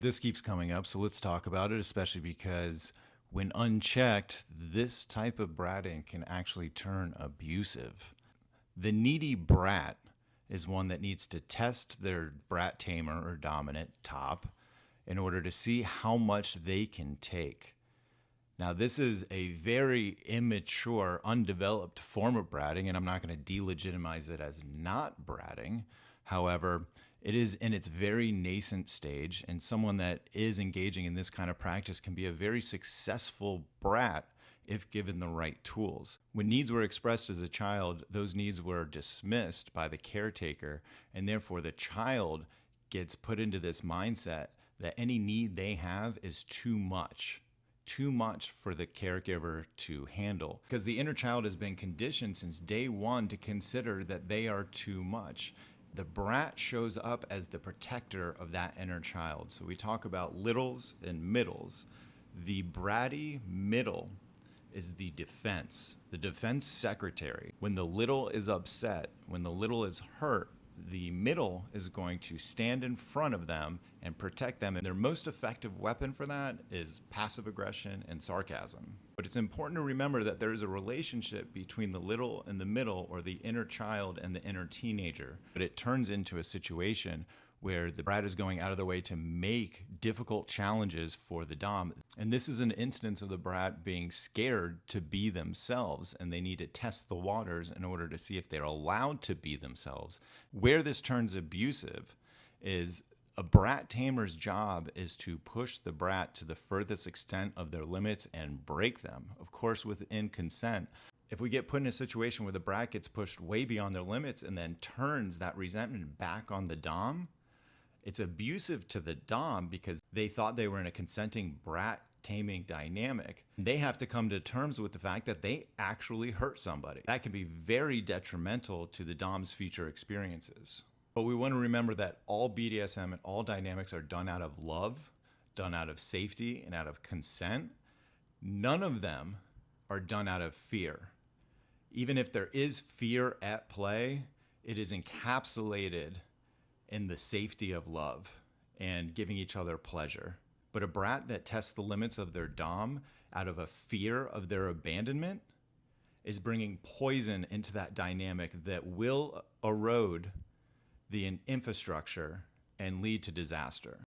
This keeps coming up, so let's talk about it, especially because when unchecked, this type of bratting can actually turn abusive. The needy brat is one that needs to test their brat tamer or dominant top in order to see how much they can take. Now, this is a very immature, undeveloped form of bratting, and I'm not going to delegitimize it as not bratting. However, it is in its very nascent stage, and someone that is engaging in this kind of practice can be a very successful brat if given the right tools. When needs were expressed as a child, those needs were dismissed by the caretaker, and therefore the child gets put into this mindset that any need they have is too much for the caregiver to handle, because the inner child has been conditioned since day one to consider that they are too much. The brat shows up as the protector of that inner child. So we talk about littles and middles. The bratty middle is the defense secretary. When the little is upset, when the little is hurt, the middle is going to stand in front of them and protect them. And their most effective weapon for that is passive aggression and sarcasm. But it's important to remember that there is a relationship between the little and the middle, or the inner child and the inner teenager. But it turns into a situation where the brat is going out of their way to make difficult challenges for the dom. And this is an instance of the brat being scared to be themselves, and they need to test the waters in order to see if they're allowed to be themselves. Where this turns abusive is a brat tamer's job is to push the brat to the furthest extent of their limits and break them, of course, within consent. If we get put in a situation where the brat gets pushed way beyond their limits and then turns that resentment back on the dom, it's abusive to the dom because they thought they were in a consenting brat taming dynamic. They have to come to terms with the fact that they actually hurt somebody. That can be very detrimental to the dom's future experiences. But we want to remember that all BDSM and all dynamics are done out of love, done out of safety, and out of consent. None of them are done out of fear. Even if there is fear at play, it is encapsulated in the safety of love and giving each other pleasure. But a brat that tests the limits of their dom out of a fear of their abandonment is bringing poison into that dynamic that will erode the infrastructure and lead to disaster.